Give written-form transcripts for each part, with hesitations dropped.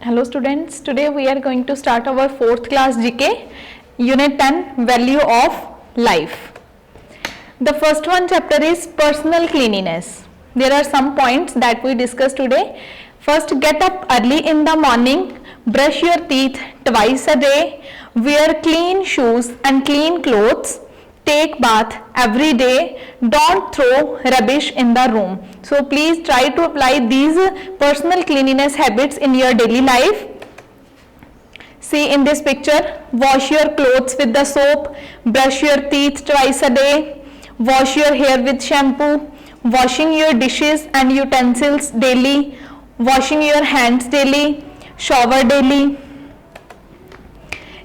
Hello students, today we are going to start our 4th class GK, Unit 10, Value of Life. The first one chapter is personal cleanliness. There are some points that we discuss today. First, get up early in the morning, brush your teeth twice a day, wear clean shoes and clean clothes, take bath every day, don't throw rubbish in the room. So please try to apply these personal cleanliness habits in your daily life. See in this picture, wash your clothes with the soap, brush your teeth twice a day, wash your hair with shampoo, washing your dishes and utensils daily, washing your hands daily, shower daily.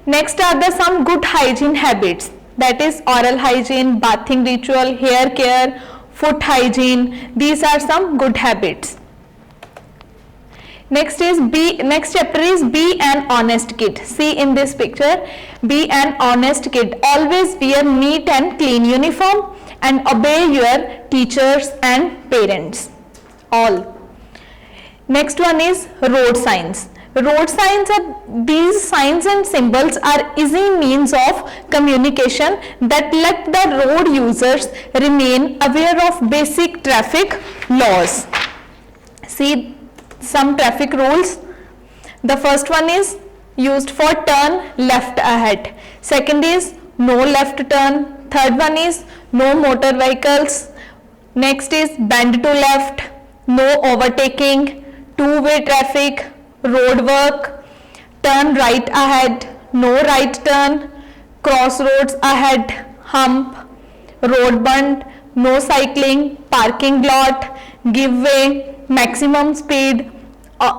Next are the some good hygiene habits, that is oral hygiene, bathing ritual, hair care, foot hygiene. These are some good habits. Next chapter is be an honest kid. See in this picture, be an honest kid. Always wear neat and clean uniform and obey your teachers and parents. All. Next one is road signs. Road signs are these signs and symbols are easy means of communication that let the road users remain aware of basic traffic laws. See some traffic rules. The first one is used for turn left ahead. Second is no left turn. Third one is no motor vehicles. Next is bend to left, no overtaking, two-way traffic, road work, turn right ahead, no right turn, crossroads ahead, hump, road bump, no cycling, parking lot, give way, maximum speed,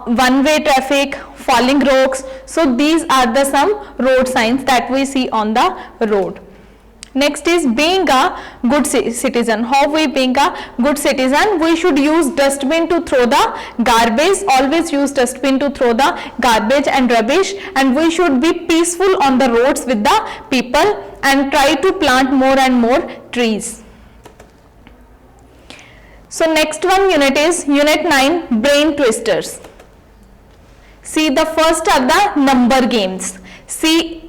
one-way traffic, falling rocks. So these are the some road signs that we see on the road. Next is being a good citizen. How we being a good citizen? We should use dustbin to throw the garbage. Always use dustbin to throw the garbage and rubbish, and we should be peaceful on the roads with the people and try to plant more and more trees. So next one unit is Unit 9, Brain Twisters. See the first are the number games. See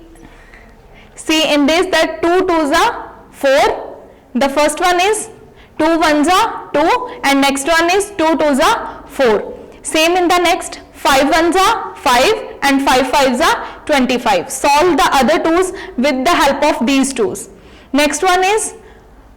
in this that 2 2s are 4. The first one is 2 1s are 2 and next one is 2 2s are 4. Same in the next 5 1s are 5 and 5 5s are 25. Solve the other 2s with the help of these 2s. Next one is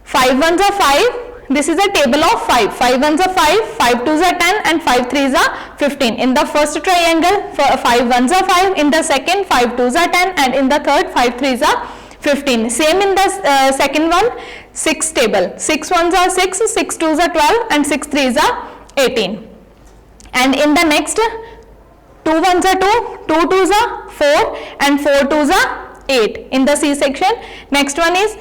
5 1s are 5. This is a table of 5. 5 1s are 5, 5 2s are 10 and 5 3s are 15. In the first triangle, 5 1s are 5. In the second, 5 2s are 10 and in the third, 5 3s are 15. Same in the second one, 6 table. 6 1s are 6, 6 2s are 12 and 6 3s are 18. And in the next, 2 1s are 2, 2 2s are 4 and 4 2s are 8. In the C section, next one is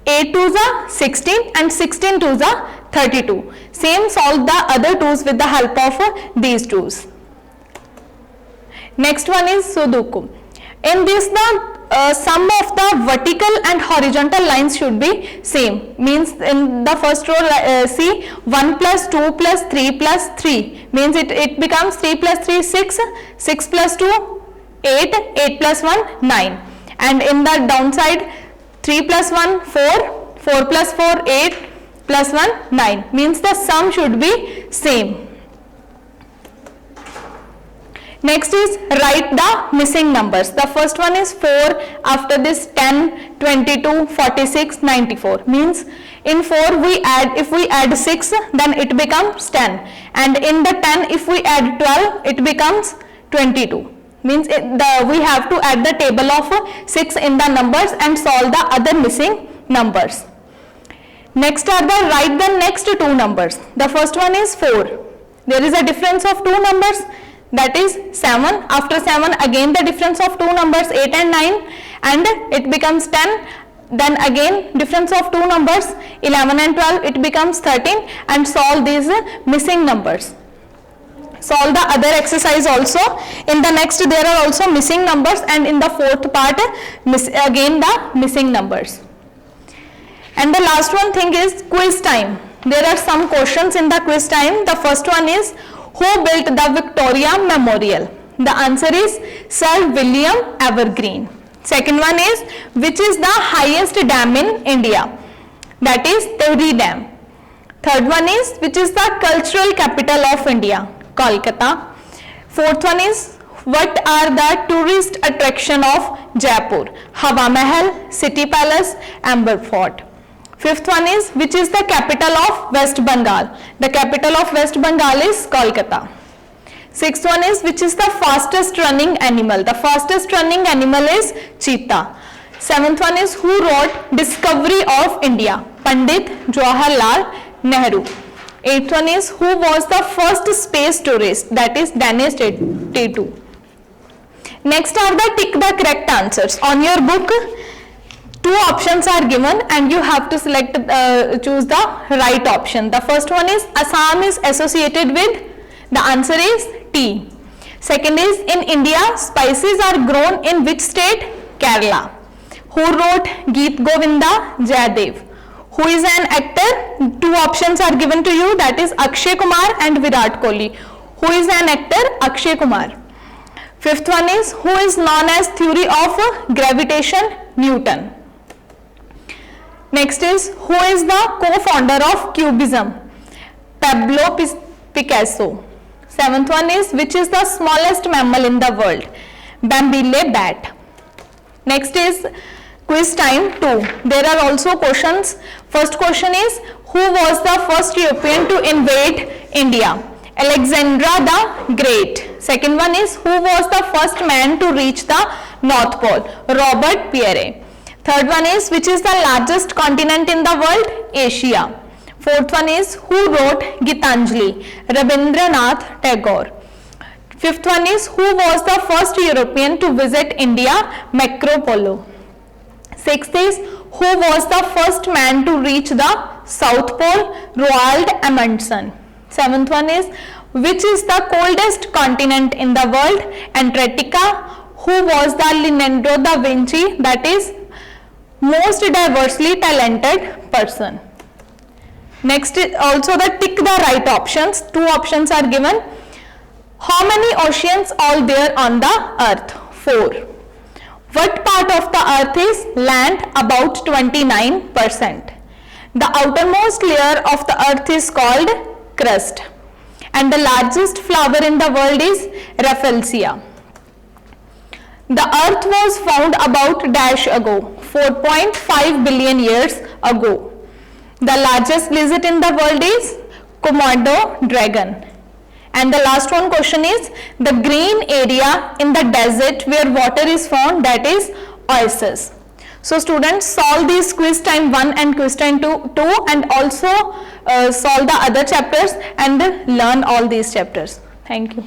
8 2s are 16 and 16 2s are 32. Same, solve the other 2s with the help of these 2s. Next one is Sudoku. In this the sum of the vertical and horizontal lines should be same. Means in the first row see 1 plus 2 plus 3 plus 3. Means it becomes 3 plus 3 6, 6 plus 2 8, 8 plus 1 9. And in the downside 3 plus 1 4, 4 plus 4 8 plus 1 9. Means the sum should be same. Next is write the missing numbers. The first one is 4, after this 10, 22, 46, 94. Means in 4 if we add 6 then it becomes 10, and in the 10 if we add 12 it becomes 22. Means we have to add the table of 6 in the numbers and solve the other missing numbers. Next are the write the next two numbers. The first one is 4. There is a difference of two numbers, that is 7. After 7 again the difference of two numbers 8 and 9 and it becomes 10. Then again difference of two numbers 11 and 12, it becomes 13, and solve these missing numbers. Solve the other exercise also. In the next there are also missing numbers, and in the fourth part again the missing numbers. And the last one thing is quiz time. There are some questions in the quiz time. The first one is, who built the Victoria Memorial? The answer is Sir William Evergreen. Second one is, which is the highest dam in India? That is Tehri Dam. Third one is, which is the cultural capital of India? Kolkata. Fourth one is, what are the tourist attraction of Jaipur? Hawa Mahal, City Palace, Amber Fort. Fifth one is, which is the capital of West Bengal? The capital of West Bengal is Kolkata. Sixth one is, which is the fastest running animal? The fastest running animal is cheetah. Seventh one is, who wrote Discovery of India? Pandit Jawaharlal Nehru. Eighth one is, who was the first space tourist? That is Dennis Tatu. Next are the tick the correct answers. On your book, two options are given and you have to select, choose the right option. The first one is, Assam is associated with, the answer is tea. Second is, in India, spices are grown in which state? Kerala. Who wrote Geet Govinda? Jayadev. Who is an actor? Two options are given to you, that is Akshay Kumar and Virat Kohli. Who is an actor? Akshay Kumar. Fifth one is, who is known as theory of gravitation? Newton. Next is, who is the co-founder of Cubism? Pablo Picasso. Seventh one is, which is the smallest mammal in the world? Bambile bat. Next is quiz time 2. There are also questions. First question is, who was the first European to invade India? Alexander the Great. Second one is, who was the first man to reach the North Pole? Robert Peary. Third one is, which is the largest continent in the world? Asia. Fourth one is, who wrote Gitanjali? Rabindranath Tagore. Fifth one is, who was the first European to visit India? Marco Polo. Sixth is, who was the first man to reach the South Pole? Roald Amundsen. Seventh one is, which is the coldest continent in the world? Antarctica. Who was the Leonardo da Vinci? That is most diversely talented person. Next is also the tick the right options. Two options are given. How many oceans are there on the earth? 4. What part of the earth is land? About 29%. The outermost layer of the earth is called crust. And the largest flower in the world is Rafflesia. The earth was found about dash ago, 4.5 billion years ago. The largest lizard in the world is Komodo dragon. And the last one question is, the green area in the desert where water is found, that is oasis. So students, solve these quiz time 1 and quiz time 2 and also solve the other chapters and learn all these chapters. Thank you.